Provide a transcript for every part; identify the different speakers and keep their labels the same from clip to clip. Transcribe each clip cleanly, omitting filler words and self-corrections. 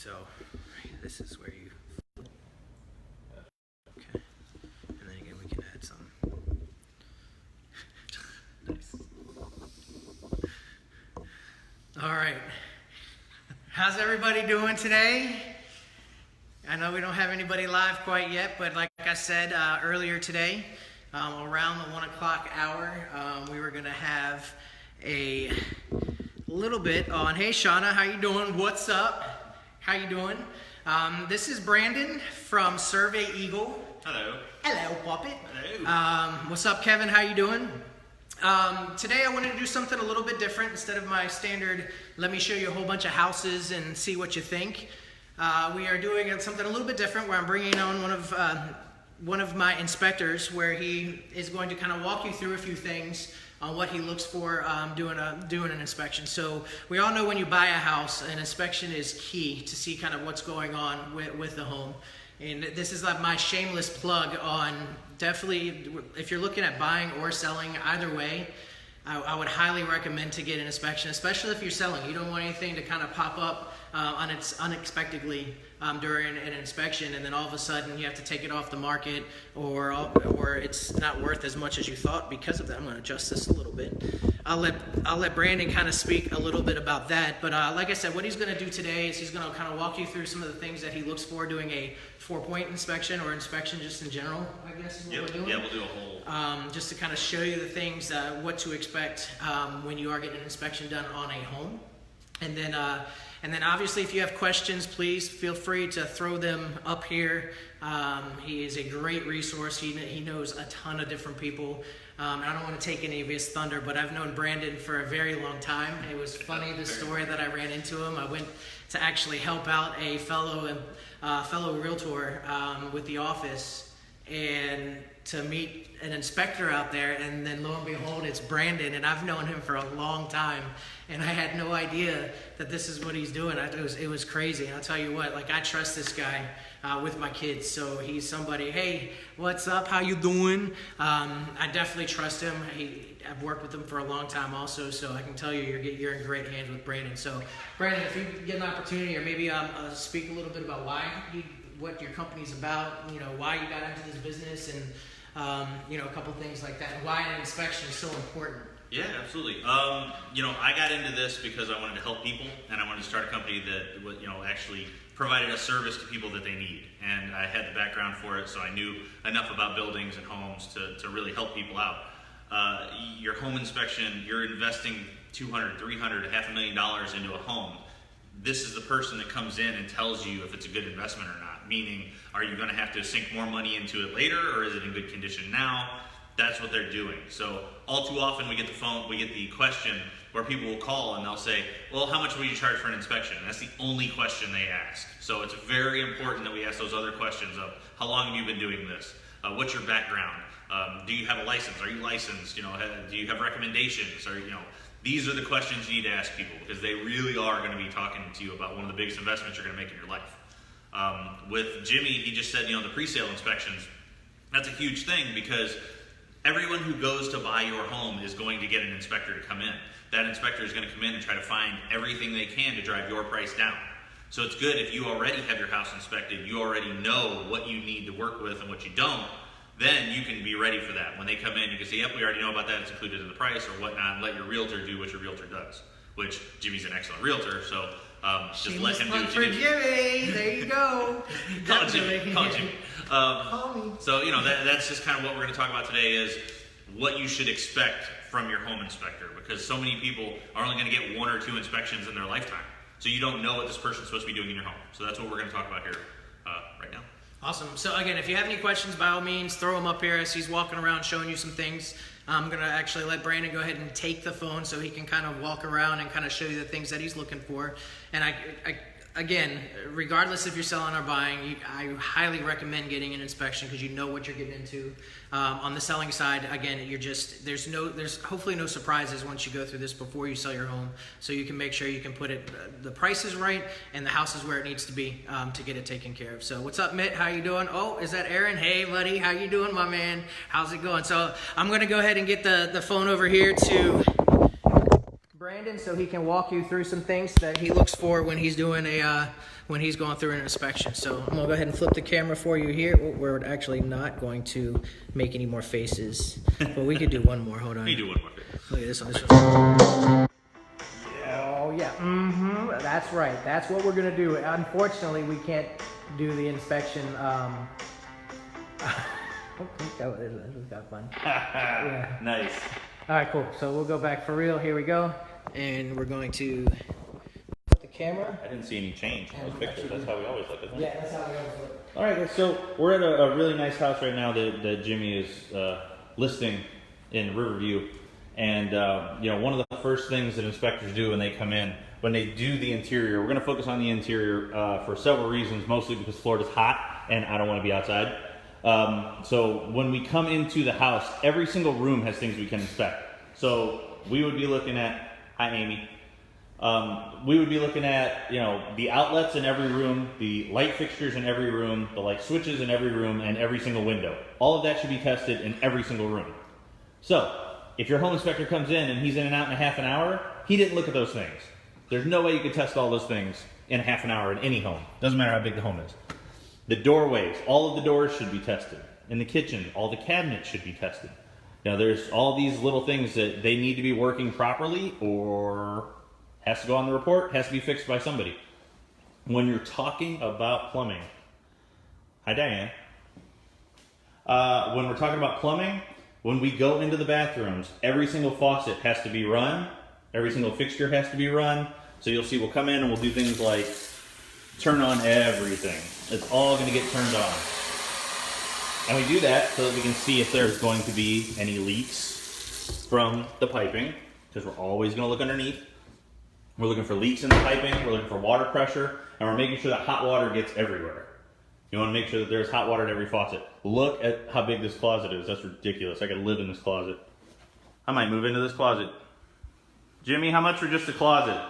Speaker 1: So this is where you, okay, and then again we can add some. Nice. All right, how's everybody doing today? I know we don't have anybody live quite yet, but like I said earlier today, around the 1 o'clock hour, we were gonna have a little bit on, hey Shauna, how you doing? What's up? How you doing? This is Brandon from Survey Eagle.
Speaker 2: Hello.
Speaker 1: Hello, Puppet.
Speaker 2: Hello.
Speaker 1: What's up, Kevin? How you doing? Today I wanted to do something a little bit different. Instead of my standard, let me show you a whole bunch of houses and see what you think. We are doing something a little bit different where I'm bringing on one of my inspectors, where he is going to kind of walk you through a few things on what he looks for doing an inspection. So we all know when you buy a house, an inspection is key to see kind of what's going on with the home. And this is like my shameless plug on, definitely, if you're looking at buying or selling, either way, I would highly recommend to get an inspection, especially if you're selling. You don't want anything to kind of pop up unexpectedly during an inspection, and then all of a sudden you have to take it off the market, or it's not worth as much as you thought because of that. I'm going to adjust this a little bit. I'll let Brandon kind of speak a little bit about that. But like I said, what he's going to do today is he's going to kind of walk you through some of the things that he looks for doing a 4-point inspection, or inspection just in general, I guess is what we're doing.
Speaker 2: Yeah, we'll do a whole.
Speaker 1: Just to kind of show you the things, what to expect when you are getting an inspection done on a home. And then obviously if you have questions, please feel free to throw them up here. He is a great resource. He knows a ton of different people. I don't want to take any of his thunder, but I've known Brandon for a very long time. It was funny, the story that I ran into him. I went to actually help out a fellow realtor with the office, and to meet an inspector out there, and then lo and behold, it's Brandon, and I've known him for a long time, and I had no idea that this is what he's doing. It was crazy, and I'll tell you what, like, I trust this guy with my kids, so he's somebody, hey, what's up, how you doing? I definitely trust him. I've worked with him for a long time also, so I can tell you you're in great hands with Brandon. So, Brandon, if you get an opportunity, or maybe speak a little bit about what your company's about, why you got into this business, and a couple things like that, and why an inspection is so important.
Speaker 2: Yeah, absolutely. I got into this because I wanted to help people, and I wanted to start a company that would, actually provided a service to people that they need. And I had the background for it, so I knew enough about buildings and homes to really help people out. Your home inspection, you're investing $200,000, $300,000, $500,000 into a home. This is the person that comes in and tells you if it's a good investment or not. Meaning, are you going to have to sink more money into it later, or is it in good condition now? That's what they're doing. So all too often we get the question where people will call and they'll say, well, how much will you charge for an inspection? And that's the only question they ask. So it's very important that we ask those other questions of, how long have you been doing this? What's your background? Do you have a license? Are you licensed? Do you have recommendations? These are the questions you need to ask people, because they really are going to be talking to you about one of the biggest investments you're going to make in your life. With Jimmy, he just said, the pre-sale inspections, that's a huge thing, because everyone who goes to buy your home is going to get an inspector to come in. That inspector is going to come in and try to find everything they can to drive your price down. So it's good if you already have your house inspected, you already know what you need to work with and what you don't, then you can be ready for that. When they come in, you can say, yep, we already know about that, it's included in the price or whatnot, and let your realtor do what your realtor does, which Jimmy's an excellent realtor, so just let him do what you do.
Speaker 1: Jimmy, there you go.
Speaker 2: Call Jimmy.
Speaker 1: Call me.
Speaker 2: So, that's just kind of what we're going to talk about today, is what you should expect from your home inspector, because so many people are only going to get 1 or 2 inspections in their lifetime. So you don't know what this person's supposed to be doing in your home. So that's what we're going to talk about here right now.
Speaker 1: Awesome. So again, if you have any questions, by all means, throw them up here as he's walking around showing you some things. I'm going to actually let Brandon go ahead and take the phone so he can kind of walk around and kind of show you the things that he's looking for. And again, regardless if you're selling or buying, I highly recommend getting an inspection, because you know what you're getting into. On the selling side, again, there's hopefully no surprises once you go through this before you sell your home, so you can make sure you can put the prices right and the house is where it needs to be to get it taken care of. So what's up, Mitt? How you doing? Oh, is that Aaron? Hey, buddy, how you doing, my man? How's it going? So I'm going to go ahead and get the phone over here to Brandon so he can walk you through some things that he looks for when he's doing when he's going through an inspection. So I'm gonna go ahead and flip the camera for you here. We're actually not going to make any more faces, but we could do one more. Hold on.
Speaker 2: We do one more.
Speaker 1: Look at this one. This one. Oh yeah. That's right. That's what we're gonna do. Unfortunately, we can't do the inspection. That was got fun. Yeah.
Speaker 2: Nice.
Speaker 1: All right, cool. So we'll go back for real. Here we go, and we're going to put the camera.
Speaker 2: I didn't see any change in those pictures. That's how we always look, isn't it?
Speaker 1: Yeah, that's how we always look.
Speaker 2: All right, so we're at a really nice house right now that Jimmy is listing in Riverview, and one of the first things that inspectors do when they come in, when they do the interior, we're going to focus on the interior for several reasons, mostly because Florida's hot and I don't want to be outside. So when we come into the house, every single room has things we can inspect. So we would be looking at, hi Amy, we would be looking at, the outlets in every room, the light fixtures in every room, the light switches in every room, and every single window. All of that should be tested in every single room. So if your home inspector comes in and he's in and out in a half an hour, he didn't look at those things. There's no way you could test all those things in a half an hour in any home. Doesn't matter how big the home is. The doorways, all of the doors should be tested. In the kitchen, all the cabinets should be tested. Now there's all these little things that they need to be working properly or has to go on the report, has to be fixed by somebody. When you're talking about plumbing, hi Diane. When we're talking about plumbing, when we go into the bathrooms, every single faucet has to be run, every single fixture has to be run. So you'll see we'll come in and we'll do things like turn on everything. It's all going to get turned on. And we do that so that we can see if there's going to be any leaks from the piping, because we're always going to look underneath. We're looking for leaks in the piping, we're looking for water pressure, and we're making sure that hot water gets everywhere. You want to make sure that there's hot water at every faucet. Look at how big this closet is. That's ridiculous. I could live in this closet. I might move into this closet. Jimmy, how much for just a closet?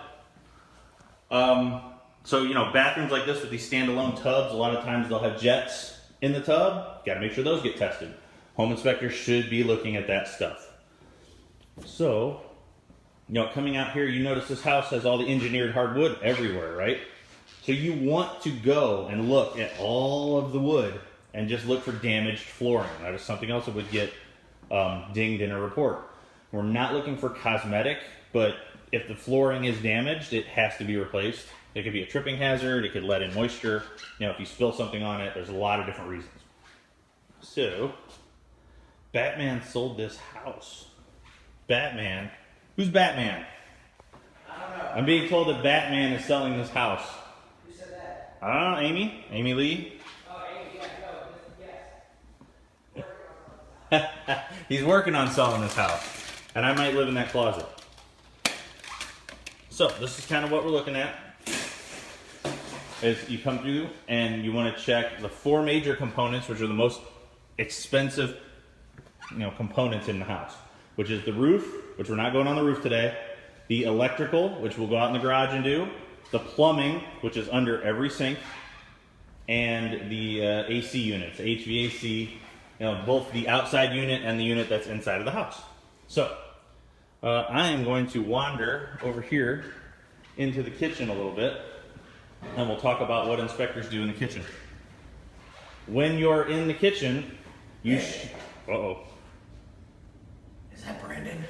Speaker 2: So, bathrooms like this with these standalone tubs, a lot of times they'll have jets in the tub. Got to make sure those get tested. Home inspectors should be looking at that stuff. So, coming out here, you notice this house has all the engineered hardwood everywhere, right? So you want to go and look at all of the wood and just look for damaged flooring. That is something else that would get dinged in a report. We're not looking for cosmetic, but if the flooring is damaged, it has to be replaced. It could be a tripping hazard, it could let in moisture. If you spill something on it, there's a lot of different reasons. So, Batman sold this house. Batman? Who's Batman?
Speaker 3: I don't know.
Speaker 2: I'm being told that Batman is selling this house.
Speaker 3: Who said that?
Speaker 2: I don't know, Amy? Amy Lee?
Speaker 3: Oh, Amy, yes.
Speaker 2: He's working on selling this house. And I might live in that closet. So, this is kind of what we're looking at. Is you come through and you want to check the 4 major components, which are the most expensive, components in the house, which is the roof, which we're not going on the roof today, the electrical, which we'll go out in the garage and do, the plumbing, which is under every sink, and the AC units, HVAC, both the outside unit and the unit that's inside of the house. So, I am going to wander over here into the kitchen a little bit, and we'll talk about what inspectors do in the kitchen. When you're in the kitchen, you uh-oh.
Speaker 1: Is that Brandon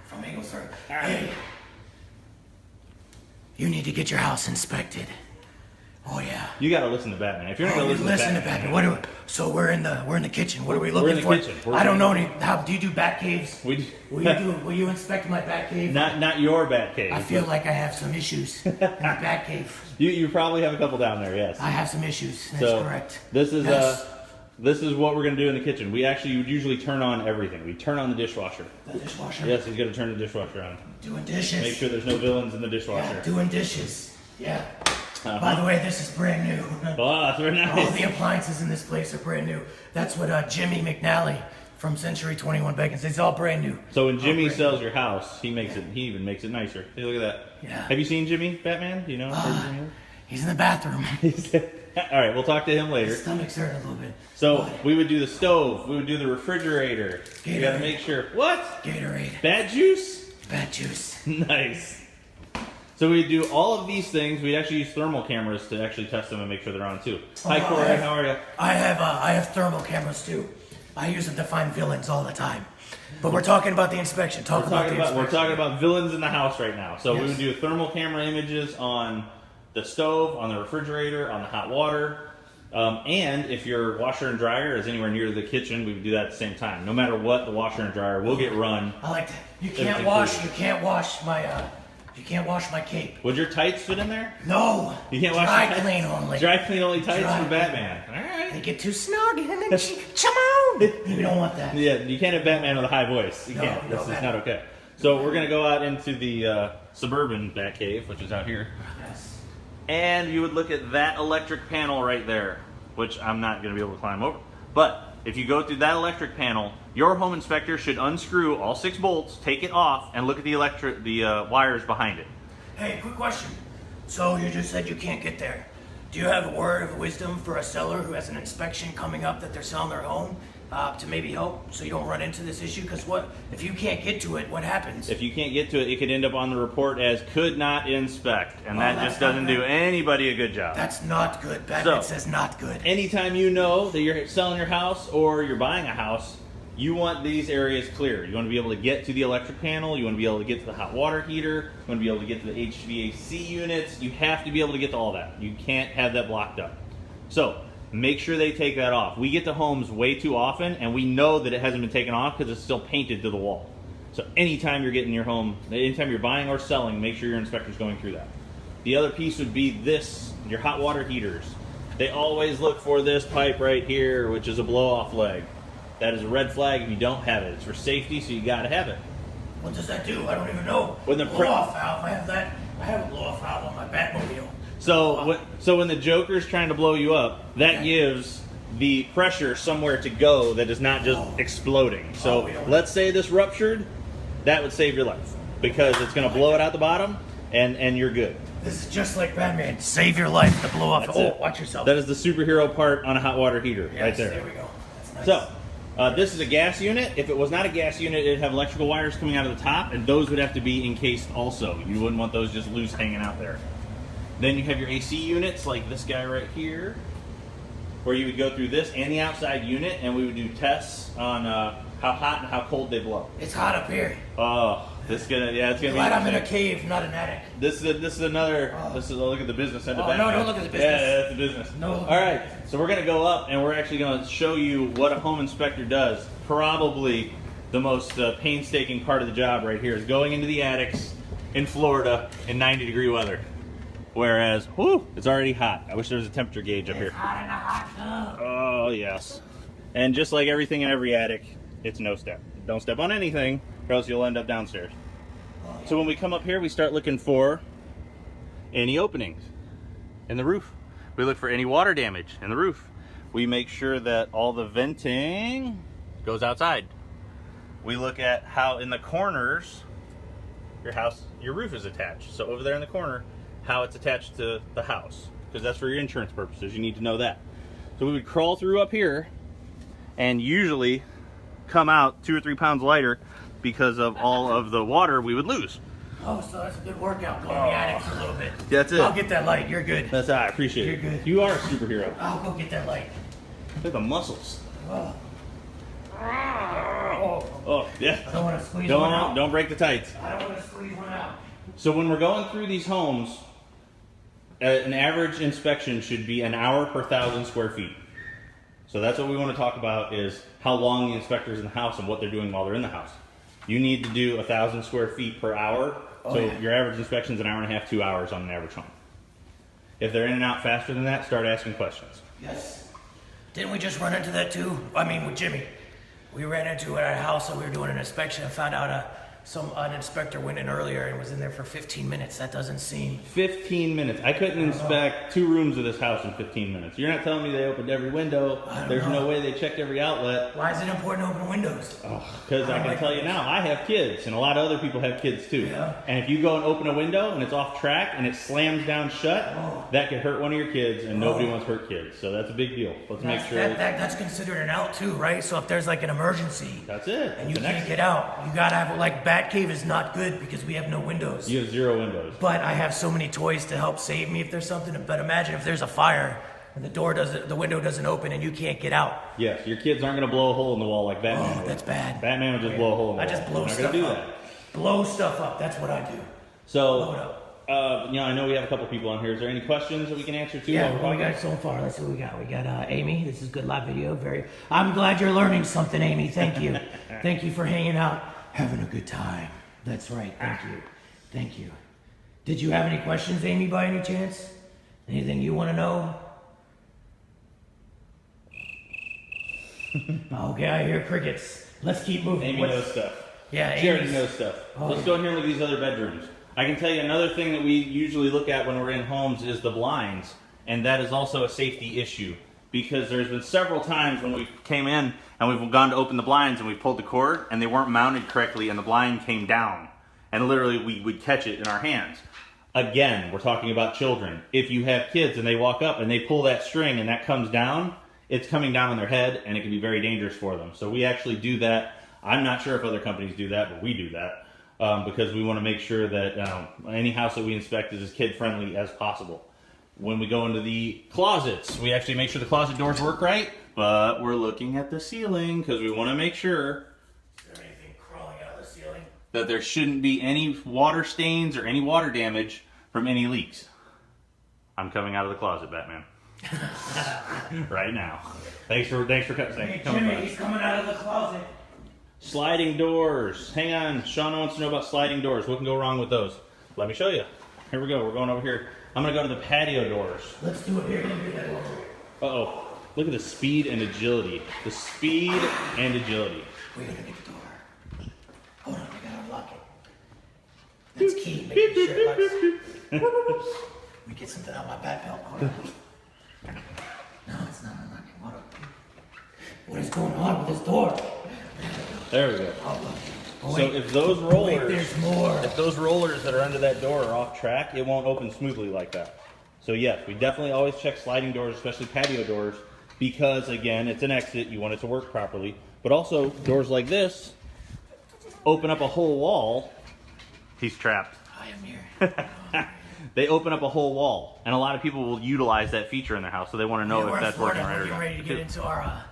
Speaker 1: from Engle? Hey, you need to get your house inspected. Oh yeah.
Speaker 2: You gotta listen to Batman. If you're not gonna listen to Batman.
Speaker 1: So we're in the kitchen. What are we looking for?
Speaker 2: We're in the kitchen.
Speaker 1: I don't know any. How do you do bat caves?
Speaker 2: We
Speaker 1: Will you inspect my bat cave?
Speaker 2: Not your bat cave.
Speaker 1: I feel like I have some issues in the bat cave.
Speaker 2: You probably have a couple down there, yes.
Speaker 1: I have some issues. That's correct.
Speaker 2: This is what we're gonna do in the kitchen. We actually would usually turn on everything. We turn on the dishwasher.
Speaker 1: The dishwasher.
Speaker 2: Yes, he's gonna turn the dishwasher on.
Speaker 1: Doing dishes.
Speaker 2: Make sure there's no villains in the dishwasher.
Speaker 1: Yeah, doing dishes. Yeah. By the way, this is brand new.
Speaker 2: Oh, that's very nice.
Speaker 1: All the appliances in this place are brand new. That's what Jimmy McNally from Century 21 Beacons. It's all brand new.
Speaker 2: So when Jimmy sells your house, he even makes it nicer. Hey, look at that.
Speaker 1: Yeah.
Speaker 2: Have you seen Jimmy, Batman? Do you know?
Speaker 1: He's in the bathroom.
Speaker 2: All right, we'll talk to him later.
Speaker 1: His stomach's hurting a little bit.
Speaker 2: So we would do the stove. We would do the refrigerator. You got to make sure. What?
Speaker 1: Gatorade.
Speaker 2: Bad juice?
Speaker 1: Bat juice.
Speaker 4: Nice. So we do all of these things. We actually use thermal cameras to actually test them and make sure they're on too. Hi Corey, how are you?
Speaker 5: I have thermal cameras too. I use them to find villains all the time. But we're talking about the inspection.
Speaker 4: We're talking about villains in the house right now. So we
Speaker 5: Yes.
Speaker 4: would do thermal camera images on the stove, on the refrigerator, on the hot water. And if your washer and dryer is anywhere near the kitchen, we would do that at the same time. No matter what, the washer and dryer will get run.
Speaker 5: I like that. You
Speaker 4: It's
Speaker 5: can't wash my cape.
Speaker 4: Would your tights fit in there?
Speaker 5: No.
Speaker 4: You can't wash
Speaker 5: Dry
Speaker 4: your tights?
Speaker 5: clean only.
Speaker 4: Dry clean only tights
Speaker 5: Dry
Speaker 4: for
Speaker 5: clean.
Speaker 4: Batman. All right.
Speaker 5: They get too snug and then come on. You don't want that.
Speaker 4: Yeah, you can't have Batman with a high voice. You
Speaker 5: No,
Speaker 4: can't.
Speaker 5: no,
Speaker 4: This is
Speaker 5: Batman.
Speaker 4: not okay. So we're gonna go out into the suburban Batcave, which is out here,
Speaker 5: Yes.
Speaker 4: and you would look at that electric panel right there, which I'm not gonna be able to climb over. But if you go through that electric panel, your home inspector should unscrew all 6 bolts, take it off, and look at the wires behind it.
Speaker 5: Hey, quick question. So you just said you can't get there. Do you have a word of wisdom for a seller who has an inspection coming up that they're selling their home to maybe help so you don't run into this issue? Because what if you can't get to it? What happens?
Speaker 4: If you can't get to it, it could end up on the report as could not inspect, and that
Speaker 5: that's
Speaker 4: just doesn't
Speaker 5: not
Speaker 4: do
Speaker 5: good.
Speaker 4: anybody a good job.
Speaker 5: That's not good. Batman
Speaker 4: So-
Speaker 5: says not good.
Speaker 4: Anytime you know that you're selling your house or you're buying a house, you want these areas clear. You want to be able to get to the electric panel. You want to be able to get to the hot water heater. You want to be able to get to the HVAC units. You have to be able to get to all that. You can't have that blocked up. So make sure they take that off. We get to homes way too often, and we know that it hasn't been taken off because it's still painted to the wall. So anytime you're getting your home, anytime you're buying or selling, make sure your inspector's going through that. The other piece would be this, your hot water heaters. They always look for this pipe right here, which is a blow-off leg. That is a red flag if you don't have it. It's for safety, so you gotta have it.
Speaker 5: What does that do? I don't even know.
Speaker 4: When the
Speaker 5: blow-off valve. I have that. I have a blow-off valve on my Batmobile.
Speaker 4: So when the Joker's trying to blow you up, that gives the pressure somewhere to go that is not just exploding. So let's say this ruptured, that would save your life because it's gonna blow it out the bottom and you're good.
Speaker 5: This is just like Batman. Save your life. The blow-off.
Speaker 4: That's
Speaker 5: Oh,
Speaker 4: it.
Speaker 5: watch yourself.
Speaker 4: That is the superhero part on a hot water heater
Speaker 5: Yes,
Speaker 4: right there.
Speaker 5: There we go. That's nice.
Speaker 4: So, this is a gas unit. If it was not a gas unit, it'd have electrical wires coming out of the top, and those would have to be encased also. You wouldn't want those just loose hanging out there. Then you have your AC units, like this guy right here, where you would go through this and the outside unit, and we would do tests on how hot and how cold they blow.
Speaker 5: It's hot up here.
Speaker 4: Oh, it's gonna be.
Speaker 5: Glad I'm in a
Speaker 4: interesting.
Speaker 5: cave, not an attic.
Speaker 4: This is another. This is a look at the business end of
Speaker 5: Oh,
Speaker 4: Batman.
Speaker 5: no, don't look at the business.
Speaker 4: Yeah, that's the business.
Speaker 5: No.
Speaker 4: All right, so we're gonna go up and we're actually gonna show you what a home inspector does. Probably the most painstaking part of the job right here is going into the attics in Florida in 90-degree weather. Whereas, whoo, it's already hot. I wish there was a temperature gauge up here.
Speaker 5: Hot in a hot tub.
Speaker 4: Oh yes. And just like everything in every attic, it's no step. Don't step on anything, or else you'll end up downstairs. So when we come up here, we start looking for any openings in the roof. We look for any water damage in the roof. We make sure that all the venting goes outside. We look at how in the corners your roof is attached. So over there in the corner, how it's attached to the house, because that's for your insurance purposes. You need to know that. So we would crawl through up here and usually come out 2 or 3 pounds lighter because of all of the water we would lose.
Speaker 5: Oh, so that's a good workout. Go in the attic for a little bit.
Speaker 4: That's it.
Speaker 5: I'll get that light. You're good.
Speaker 4: That's I appreciate it.
Speaker 5: You're good.
Speaker 4: You are a superhero.
Speaker 5: I'll go get that light.
Speaker 4: Look at the muscles.
Speaker 5: Oh.
Speaker 4: Oh yeah.
Speaker 5: I don't want to squeeze one out.
Speaker 4: Don't break the tights.
Speaker 5: I don't want to squeeze one out.
Speaker 4: So when we're going through these homes, an average inspection should be an hour per 1,000 square feet. So that's what we want to talk about, is how long the inspector's in the house and what they're doing while they're in the house. You need to do 1,000 square feet per hour. So your average inspection's an hour and a half, 2 hours on an average home. If they're in and out faster than that, start asking questions.
Speaker 5: Yes. Didn't we just run into that too? I mean, with Jimmy. We ran into at our house and we were doing an inspection and found out an inspector went in earlier and was in there for 15 minutes. That doesn't seem...
Speaker 4: 15 minutes. I couldn't inspect 2 rooms of this house in 15 minutes. You're not telling me they opened every window. There's no way they checked every outlet.
Speaker 5: Why is it important to open windows?
Speaker 4: Because I can tell you now, I have kids, and a lot of other people have kids too.
Speaker 5: Yeah.
Speaker 4: And if you go and open a window and it's off track and it slams down shut, that could hurt one of your kids, and nobody wants to hurt kids. So that's a big deal. Let's make sure.
Speaker 5: That's considered an out too, right? So if there's like an emergency
Speaker 4: That's it.
Speaker 5: and you
Speaker 4: The
Speaker 5: can't
Speaker 4: next-
Speaker 5: get out, you gotta have like bat cave is not good because we have no windows.
Speaker 4: You have 0 windows.
Speaker 5: But I have so many toys to help save me if there's something. But imagine if there's a fire and the window doesn't open and you can't get out.
Speaker 4: Yes, your kids aren't going to blow a hole in the wall like Batman would.
Speaker 5: That's bad.
Speaker 4: Batman would just blow a hole in the
Speaker 5: I
Speaker 4: wall.
Speaker 5: just blow
Speaker 4: You're not
Speaker 5: stuff
Speaker 4: gonna do
Speaker 5: up. Blow stuff up. That's what I do. Blow it
Speaker 4: So,
Speaker 5: up.
Speaker 4: I know we have a couple people on here. Is there any questions that we can answer too?
Speaker 5: Yeah,
Speaker 4: while we're
Speaker 5: what we
Speaker 4: talking?
Speaker 5: got so far? Let's see what we got. We got Amy. This is good live video. I'm glad you're learning something, Amy. Thank you. Thank you for hanging out, having a good time. That's right. Thank you. Thank you. Did you have any questions, Amy, by any chance? Anything you want to know? Okay, I hear crickets. Let's keep moving.
Speaker 4: Amy knows stuff.
Speaker 5: Yeah,
Speaker 4: She already
Speaker 5: Amy's-
Speaker 4: knows stuff.
Speaker 5: Oh,
Speaker 4: Let's go in here and look at these other bedrooms. I can tell you another thing that we usually look at when we're in homes is the blinds, and that is also a safety issue because there's been several times when we came in and we've gone to open the blinds and we pulled the cord and they weren't mounted correctly and the blind came down and literally we would catch it in our hands. Again, we're talking about children. If you have kids and they walk up and they pull that string and that comes down, it's coming down on their head and it can be very dangerous for them. So we actually do that. I'm not sure if other companies do that, but we do that. Because we want to make sure that any house that we inspect is as kid-friendly as possible. When we go into the closets, we actually make sure the closet doors work right, but we're looking at the ceiling because we want to make sure
Speaker 5: Is there anything crawling out of the ceiling?
Speaker 4: that there shouldn't be any water stains or any water damage from any leaks. I'm coming out of the closet, Batman. Right now. Thanks for
Speaker 5: Hey,
Speaker 4: coming
Speaker 5: Jimmy,
Speaker 4: by.
Speaker 5: he's coming out of the closet.
Speaker 4: Sliding doors. Hang on. Sean wants to know about sliding doors. What can go wrong with those? Let me show you. Here we go. We're going over here. I'm going to go to the patio doors.
Speaker 5: Let's do it here. Let me do that over.
Speaker 4: Uh-oh. Look at the speed and agility. The speed and agility.
Speaker 5: We're gonna get the door. Hold on, we gotta unlock it. That's key, making sure it locks. Let me get something out of my back belt. Hold on. No, it's not unlocking. Hold on. What is going on with this door?
Speaker 4: There we go.
Speaker 5: Oh,
Speaker 4: So
Speaker 5: wait.
Speaker 4: if those
Speaker 5: Wait,
Speaker 4: rollers,
Speaker 5: there's more.
Speaker 4: if those rollers that are under that door are off track, it won't open smoothly like that. So yes, we definitely always check sliding doors, especially patio doors, because again, it's an exit. You want it to work properly. But also doors like this open up a whole wall. He's trapped.
Speaker 5: I am here.
Speaker 4: They open up a whole wall, and a lot of people will utilize that feature in their house, so they want to know
Speaker 5: Yeah, we're
Speaker 4: if
Speaker 5: in
Speaker 4: that's
Speaker 5: Florida.
Speaker 4: working right
Speaker 5: We're
Speaker 4: or
Speaker 5: getting
Speaker 4: not.
Speaker 5: ready to get into our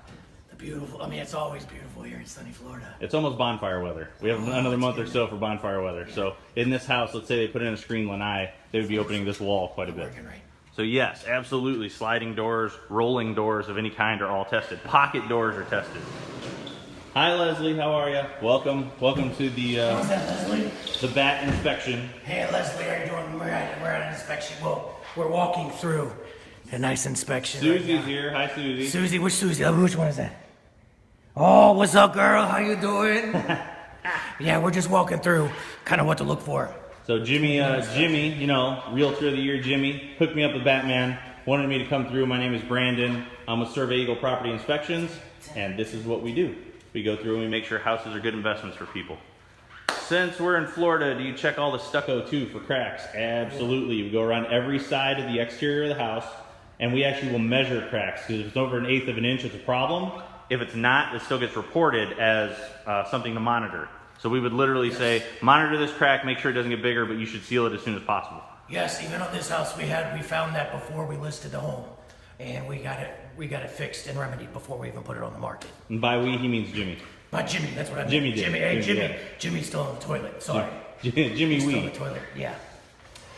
Speaker 5: the beautiful. I mean, it's always beautiful here in sunny Florida.
Speaker 4: It's almost bonfire weather. We have another month or so for bonfire weather. So in this house, let's say they put in a screen lanai, they would be opening this wall quite a bit.
Speaker 5: Working right.
Speaker 4: So yes, absolutely, sliding doors, rolling doors of any kind are all tested. Pocket doors are tested. Hi Leslie, how are you? Welcome to
Speaker 5: What's that, Leslie?
Speaker 4: the bat inspection.
Speaker 5: Hey, Leslie, how you doing? We're at an inspection. Well, we're walking through a nice inspection. right
Speaker 4: Susie's
Speaker 5: now.
Speaker 4: here. Hi Susie.
Speaker 5: Susie, which Susie? Which one is that? Oh, what's up, girl? How you doing? Yeah, we're just walking through kind of what to look for.
Speaker 4: So Jimmy, you know, Realtor of the Year Jimmy, hooked me up with Batman, wanted me to come through. My name is Brandon. I'm with Survey Eagle Property Inspections, and this is what we do. We go through and we make sure houses are good investments for people. Since we're in Florida, do you check all the stucco too for cracks? Absolutely. We go around every side of the exterior of the house, and we actually will measure cracks, because if it's over 1/8 of an inch, it's a problem. If it's not, it still gets reported as something to monitor. So we would literally say, monitor this crack, make sure it doesn't get bigger, but you should seal it as soon as possible.
Speaker 5: Yes, even on this house we found that before we listed the home, and we got it fixed and remedied before we even put it on the market.
Speaker 4: And by we, he means Jimmy.
Speaker 5: Not Jimmy, that's what I meant.
Speaker 4: Jimmy did.
Speaker 5: Jimmy, hey,
Speaker 4: Jimmy,
Speaker 5: Jimmy.
Speaker 4: yeah.
Speaker 5: Jimmy's still in the toilet. Sorry.
Speaker 4: Jimmy
Speaker 5: He's still in
Speaker 4: Wee.
Speaker 5: the toilet. Yeah.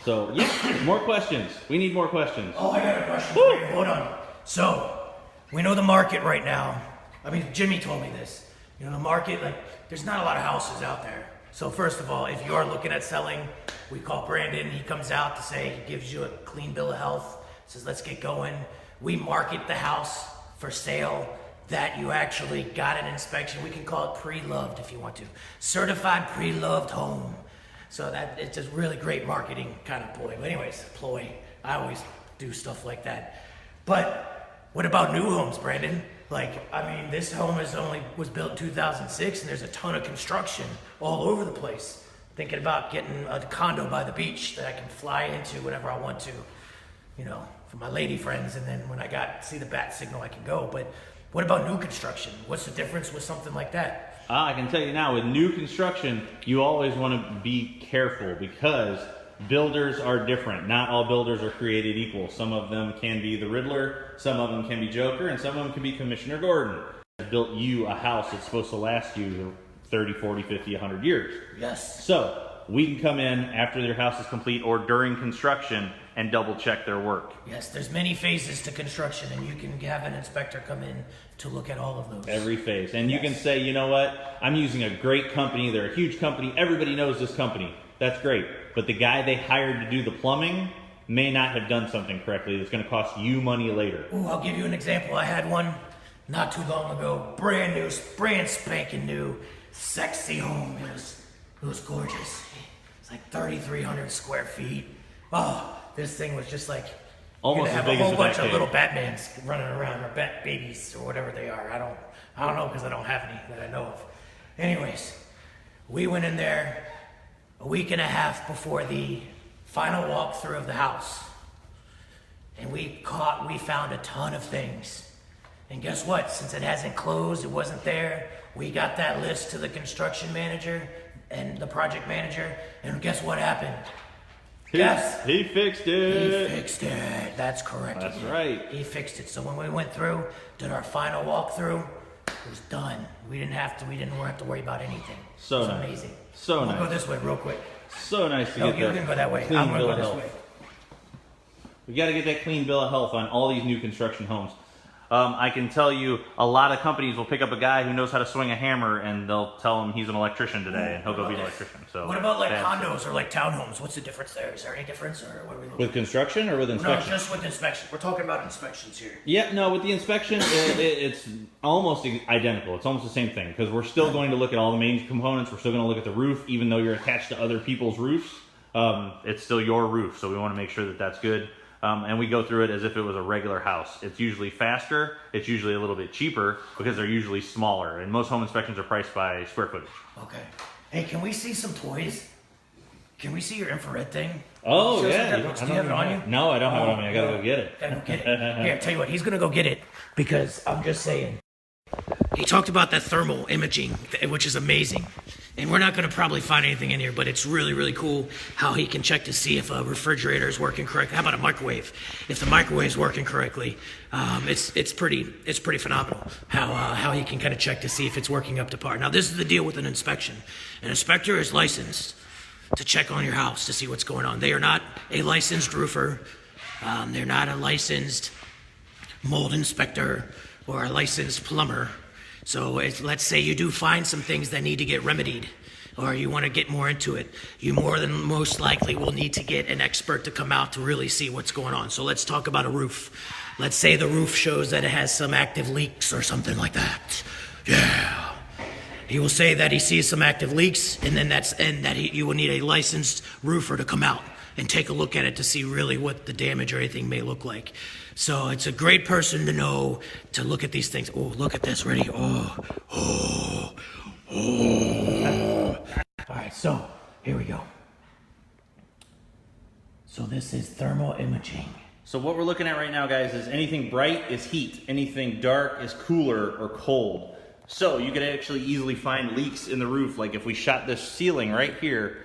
Speaker 4: So, yeah, more questions. We need more questions.
Speaker 5: Oh, I got a question for you. Hold on. So, we know the market right now. I mean, Jimmy told me this. You know, the market, like, there's not a lot of houses out there. So, first of all, if you are looking at selling, we call Brandon. He comes out to say, he gives you a clean bill of health, says, let's get going. We market the house for sale that you actually got an inspection. We can call it pre-loved if you want to. Certified pre-loved home. So that it's a really great marketing kind of ploy. But anyways, ploy. I always do stuff like that. But what about new homes, Brandon? Like, I mean, this home was built in 2006, and there's a ton of construction all over the place. Thinking about getting a condo by the beach that I can fly into whenever I want to, you know, for my lady friends. And then when I see the bat signal, I can go. But what about new construction? What's the difference with something like that?
Speaker 4: I can tell you now, with new construction, you always want to be careful because builders are different. Not all builders are created equal. Some of them can be the Riddler, some of them can be Joker, and some of them can be Commissioner Gordon. Built you a house that's supposed to last you 30, 40, 50, 100 years.
Speaker 5: Yes.
Speaker 4: So we can come in after their house is complete or during construction and double check their work.
Speaker 5: Yes, there's many phases to construction, and you can have an inspector come in to look at all of those.
Speaker 4: Every phase. And you can say, you know what, I'm using a great company, they're a huge company, everybody knows this company. That's great. But the guy they hired to do the plumbing may not have done something correctly that's going to cost you money later.
Speaker 5: Ooh, I'll give you an example. I had one not too long ago, brand new, brand spanking new, sexy home. It was gorgeous. It's like 3,300 square feet. Oh, this thing was just like
Speaker 4: Almost
Speaker 5: you're
Speaker 4: as
Speaker 5: gonna
Speaker 4: big
Speaker 5: have
Speaker 4: as
Speaker 5: a
Speaker 4: the
Speaker 5: whole bunch of
Speaker 4: Batcave.
Speaker 5: little Batmans running around, or Bat babies, or whatever they are. I don't know because I don't have any that I know of. Anyways, we went in there a week and a half before the final walkthrough of the house, and we found a ton of things. And guess what? Since it hasn't closed, it wasn't there. We got that list to the construction manager and the project manager, and guess what happened? Yes.
Speaker 4: He fixed
Speaker 5: He
Speaker 4: it.
Speaker 5: fixed it. That's correct.
Speaker 4: That's right.
Speaker 5: He fixed it. So when we went through, did our final walkthrough, it was done. We didn't have to worry about anything.
Speaker 4: So
Speaker 5: it was
Speaker 4: nice.
Speaker 5: amazing.
Speaker 4: So
Speaker 5: We'll
Speaker 4: nice.
Speaker 5: go this way real quick.
Speaker 4: So nice to
Speaker 5: No,
Speaker 4: get
Speaker 5: you
Speaker 4: that
Speaker 5: can go that way.
Speaker 4: clean
Speaker 5: I'm gonna
Speaker 4: bill
Speaker 5: go
Speaker 4: of
Speaker 5: this
Speaker 4: health.
Speaker 5: way.
Speaker 4: We got to get that clean bill of health on all these new construction homes. I can tell you, a lot of companies will pick up a guy who knows how to swing a hammer, and they'll tell him he's an electrician today, and he'll go be an electrician. So
Speaker 5: What about like
Speaker 4: that's-
Speaker 5: condos or like townhomes? What's the difference there? Is there any difference, or what are we looking
Speaker 4: with construction or with
Speaker 5: No,
Speaker 4: inspection?
Speaker 5: just with inspection. We're talking about inspections here.
Speaker 4: Yeah, no, with the inspection, it's almost identical. It's almost the same thing because we're still going to look at all the main components. We're still going to look at the roof, even though you're attached to other people's roofs. It's still your roof, so we want to make sure that that's good. And we go through it as if it was a regular house. It's usually faster. It's usually a little bit cheaper because they're usually smaller. And most home inspections are priced by square footage.
Speaker 5: Okay. Hey, can we see some toys? Can we see your infrared thing?
Speaker 4: Oh,
Speaker 5: Show us
Speaker 4: yeah.
Speaker 5: what that looks. Do you have it on you?
Speaker 4: No, I don't have it on me. I got to go get it.
Speaker 5: Gotta go get it. Here, tell you what, he's gonna go get it because I'm just saying. He talked about that thermal imaging, which is amazing. And we're not going to probably find anything in here, but it's really, really cool how he can check to see if a refrigerator is working correctly. How about a microwave? If the microwave is working correctly, it's pretty phenomenal how he can kind of check to see if it's working up to par. Now, this is the deal with an inspection. An inspector is licensed to check on your house to see what's going on. They are not a licensed roofer. They're not a licensed mold inspector or a licensed plumber. So let's say you do find some things that need to get remedied, or you want to get more into it, you more than most likely will need to get an expert to come out to really see what's going on. So let's talk about a roof. Let's say the roof shows that it has some active leaks or something like that. Yeah. He will say that he sees some active leaks, and then you will need a licensed roofer to come out and take a look at it to see really what the damage or anything may look like. So it's a great person to know to look at these things. Oh, look at this. Ready? Oh. All right, so here we go. So this is thermal imaging.
Speaker 4: So what we're looking at right now, guys, is anything bright is heat. Anything dark is cooler or cold. So you could actually easily find leaks in the roof. Like if we shot this ceiling right here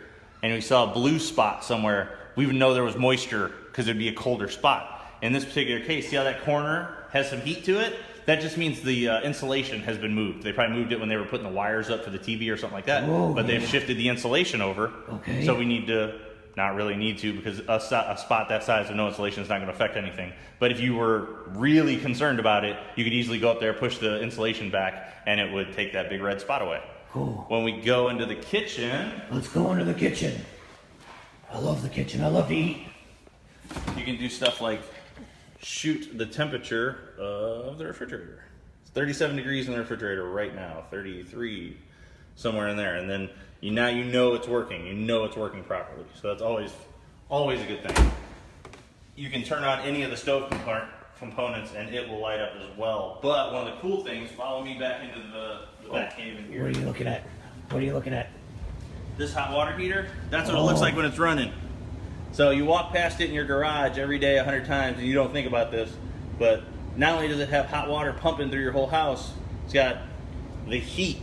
Speaker 4: and we saw a blue spot somewhere, we would know there was moisture because it'd be a colder spot. In this particular case, see how that corner has some heat to it? That just means the insulation has been moved. They probably moved it when they were putting the wires up for the TV or something like that.
Speaker 5: Whoa,
Speaker 4: but they've
Speaker 5: yeah.
Speaker 4: shifted the insulation over.
Speaker 5: Okay.
Speaker 4: So we need to, not really need to, because a spot that size with no insulation is not going to affect anything. But if you were really concerned about it, you could easily go up there, push the insulation back, and it would take that big red spot away.
Speaker 5: Cool.
Speaker 4: When we go into the kitchen,
Speaker 5: Let's go into the kitchen. I love the kitchen. I love to eat.
Speaker 4: you can do stuff like shoot the temperature of the refrigerator. It's 37 degrees in the refrigerator right now, 33, somewhere in there. And then now you know it's working. You know it's working properly. So that's always a good thing. You can turn on any of the stove components and it will light up as well. But one of the cool things, follow me back into the back cave in here.
Speaker 5: What are you looking at? What are you looking at?
Speaker 4: This hot water heater, that's what it looks like when it's running. So you walk past it in your garage every day 100 times and you don't think about this, but not only does it have hot water pumping through your whole house, it's got the heat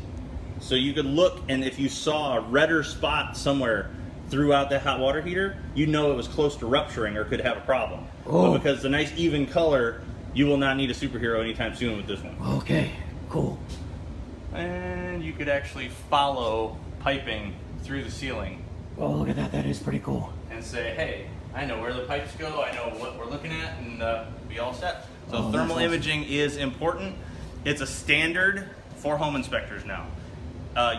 Speaker 4: So you could look, and if you saw a redder spot somewhere throughout that hot water heater, you know it was close to rupturing or could have a problem.
Speaker 5: Oh.
Speaker 4: But because the nice even color, you will not need a superhero anytime soon with this one.
Speaker 5: Okay, cool.
Speaker 4: And you could actually follow piping through the ceiling
Speaker 5: Oh, look at that. That is pretty cool.
Speaker 4: and say, hey, I know where the pipes go, I know what we're looking at, and be all set. So
Speaker 5: Oh, that's
Speaker 4: thermal
Speaker 5: awesome.
Speaker 4: imaging is important. It's a standard for home inspectors now.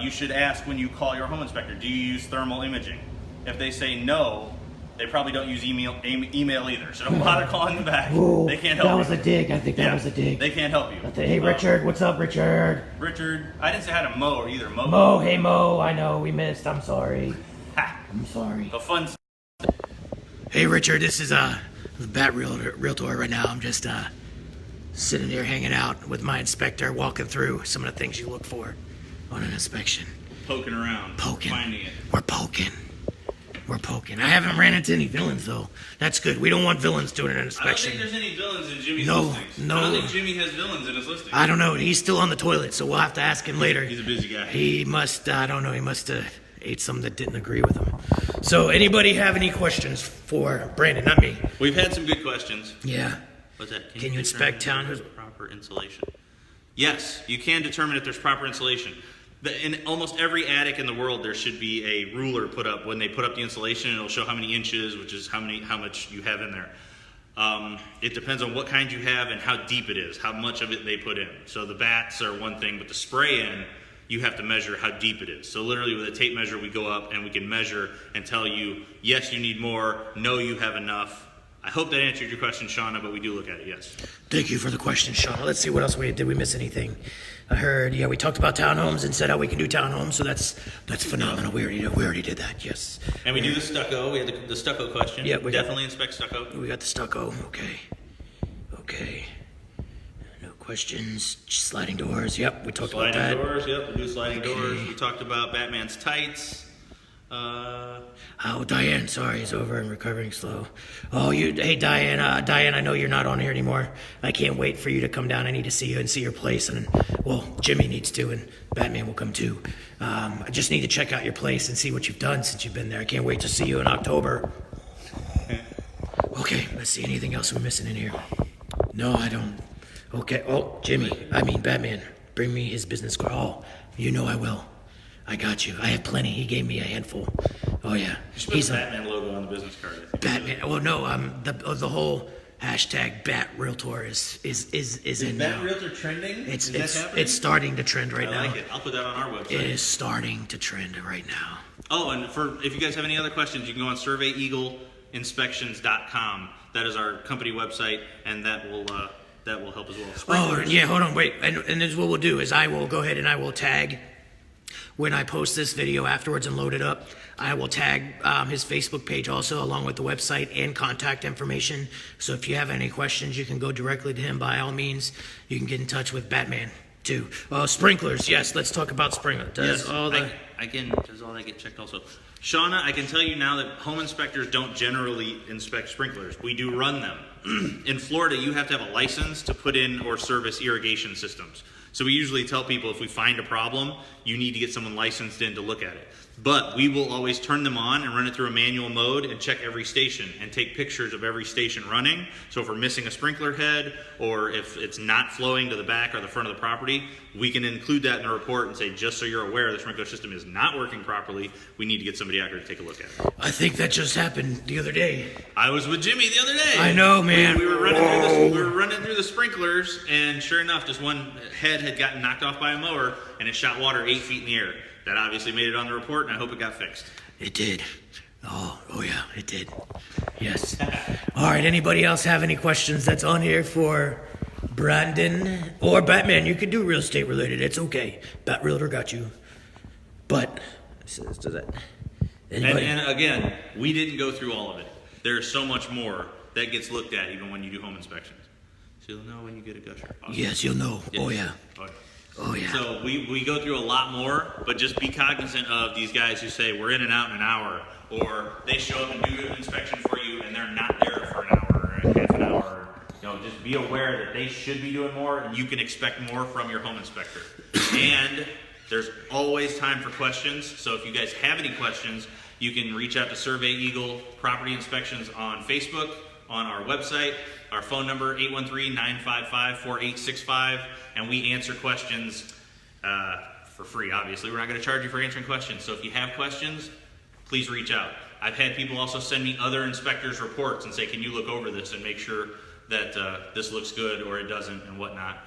Speaker 4: You should ask when you call your home inspector, do you use thermal imaging? If they say no, they probably don't use email either. So don't bother calling them back.
Speaker 5: Ooh,
Speaker 4: They can't help
Speaker 5: that
Speaker 4: you.
Speaker 5: was a dig. I think that
Speaker 4: Yeah,
Speaker 5: was a dig.
Speaker 4: They can't help you.
Speaker 5: Hey, Richard. What's up, Richard?
Speaker 4: Richard, I didn't say hi to Mo or either.
Speaker 5: Mo, hey, Mo. I know we missed. I'm sorry.
Speaker 4: Ha.
Speaker 5: I'm sorry.
Speaker 4: The fun.
Speaker 5: Hey, Richard. This is the Bat Realtor right now. I'm just sitting here hanging out with my inspector, walking through some of the things you look for on an inspection.
Speaker 2: Poking around.
Speaker 5: Poking.
Speaker 2: Finding it.
Speaker 5: We're poking. We're poking. I haven't ran into any villains, though. That's good. We don't want villains doing an
Speaker 2: I don't
Speaker 5: inspection.
Speaker 2: think there's any villains in Jimmy's
Speaker 5: No,
Speaker 2: listings.
Speaker 5: no.
Speaker 2: I don't think Jimmy has villains in his listings.
Speaker 5: I don't know. He's still on the toilet, so we'll have to ask him later.
Speaker 2: He's a busy guy.
Speaker 5: He must, I don't know, he must have ate something that didn't agree with him. So, anybody have any questions for Brandon? Not me.
Speaker 2: We've had some good questions.
Speaker 5: Yeah.
Speaker 2: What's that?
Speaker 5: Can you inspect
Speaker 2: determine
Speaker 5: town-
Speaker 2: if there's proper insulation? Yes, you can determine if there's proper insulation. In almost every attic in the world, there should be a ruler put up when they put up the insulation. It'll show how many inches, which is how much you have in there. It depends on what kind you have and how deep it is, how much of it they put in. So the bats are one thing, but the spray in, you have to measure how deep it is. So literally with a tape measure, we go up and we can measure and tell you, yes, you need more, no, you have enough. I hope that answered your question, Shauna, but we do look at it, yes.
Speaker 5: Thank you for the question, Sean. Let's see what else did we miss anything? I heard, we talked about townhomes and said how we can do townhomes, so that's phenomenal. We already did that, yes.
Speaker 2: And we do the stucco. We had the stucco question.
Speaker 5: Yeah, we got-
Speaker 2: definitely inspect stucco.
Speaker 5: We got the stucco, okay. No questions. Sliding doors, yep, we talked about that.
Speaker 2: Sliding doors, yep, we do sliding doors.
Speaker 5: Okay.
Speaker 2: We talked about Batman's tights.
Speaker 5: Oh, Diane, sorry, he's over and recovering slow. Oh, hey, Diane, I know you're not on here anymore. I can't wait for you to come down. I need to see you and see your place. And, well, Jimmy needs to, and Batman will come too. I just need to check out your place and see what you've done since you've been there. I can't wait to see you in October. Okay, let's see, anything else we're missing in here? No, I don't. Okay, Batman, bring me his business card. Oh, you know I will. I got you. I have plenty. He gave me a handful. Oh yeah,
Speaker 2: You should put the Batman logo on the business card. I think.
Speaker 5: Batman. Well, no. The whole hashtag Bat Realtor is in
Speaker 2: Bat
Speaker 5: now.
Speaker 2: Realtor trending?
Speaker 5: It's
Speaker 2: Is that happening?
Speaker 5: it's starting to trend right
Speaker 2: I
Speaker 5: now.
Speaker 2: like it. I'll put that on our website.
Speaker 5: It is starting to trend right now.
Speaker 2: Oh, and if you guys have any other questions, you can go on surveyeagleinspections.com. That is our company website, and that will help as well.
Speaker 5: Oh
Speaker 2: Sprinklers.
Speaker 5: yeah, hold on, wait. And this what we'll do is I will go ahead and I will tag. When I post this video afterwards and load it up, I will tag his Facebook page also, along with the website and contact information. So if you have any questions, you can go directly to him. By all means, you can get in touch with Batman too. Sprinklers, yes. Let's talk about sprinklers.
Speaker 2: Does all that get checked also? Shauna, I can tell you now that home inspectors don't generally inspect sprinklers. We do run them. In Florida, you have to have a license to put in or service irrigation systems. So we usually tell people if we find a problem, you need to get someone licensed in to look at it. But we will always turn them on and run it through a manual mode and check every station and take pictures of every station running. So if we're missing a sprinkler head or if it's not flowing to the back or the front of the property, we can include that in the report and say, just so you're aware the sprinkler system is not working properly, we need to get somebody out here to take a look at it.
Speaker 5: I think that just happened the other day.
Speaker 2: I was with Jimmy the other day.
Speaker 5: I know, man.
Speaker 2: We were running through the sprinklers, and sure enough, this one head had gotten knocked off by a mower, and it shot water 8 feet in the air. That obviously made it on the report, and I hope it got fixed.
Speaker 5: It did. Oh yeah, it did. Yes. All right. Anybody else have any questions that's on here for Brandon or Batman? You could do real estate related. It's okay. Bat Realtor got you. But does that? Anybody?
Speaker 2: And again, we didn't go through all of it. There's so much more that gets looked at even when you do home inspections. So you'll know when you get a gusher. Awesome.
Speaker 5: Yes, you'll know.
Speaker 2: Yeah.
Speaker 5: Oh yeah.
Speaker 2: Oh, yeah.
Speaker 5: Oh yeah.
Speaker 2: So we go through a lot more, but just be cognizant of these guys who say we're in and out in an hour, or they show up and do an inspection for you and they're not there for an hour or half an hour. Just be aware that they should be doing more and you can expect more from your home inspector. And There's always time for questions, so if you guys have any questions, you can reach out to Survey Eagle Property Inspections on Facebook, on our website, our phone number 813-955-4865, and we answer questions for free, obviously. We're not going to charge you for answering questions, so if you have questions, please reach out. I've had people also send me other inspectors' reports and say, can you look over this and make sure that this looks good or it doesn't and whatnot.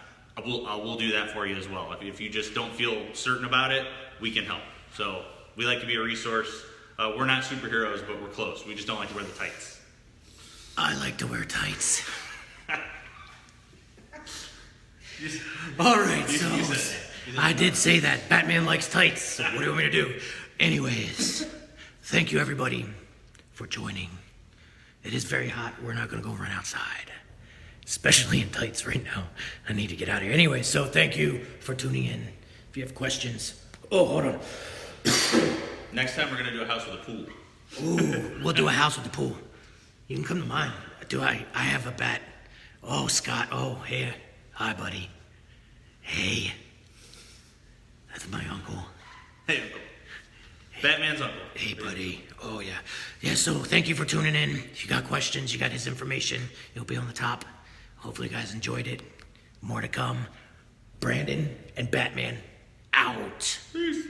Speaker 2: We'll do that for you as well. If you just don't feel certain about it, we can help. So we like to be a resource. We're not superheroes, but we're close. We just don't like to wear the tights.
Speaker 5: I like to wear tights. All right,
Speaker 2: You said
Speaker 5: so
Speaker 2: that.
Speaker 5: I did say that. Batman likes tights. So what do you want me to do? Anyways, thank you everybody for joining. It is very hot. We're not going to go run outside, especially in tights right now. I need to get out of here. Anyway, so thank you for tuning in. If you have questions, oh, hold on.
Speaker 2: Next time we're going to do a house with a pool.
Speaker 5: Ooh, we'll do a house with the pool. You can come to mine. I have a bat. Oh, Scott. Oh, hey. Hi, buddy. Hey. That's my uncle.
Speaker 2: Hey, Uncle. Batman's uncle.
Speaker 5: Hey, buddy. Oh, yeah. Yeah, so thank you for tuning in. If you got questions, you got his information. It'll be on the top. Hopefully you guys enjoyed it. More to come. Brandon and Batman out.
Speaker 2: Peace.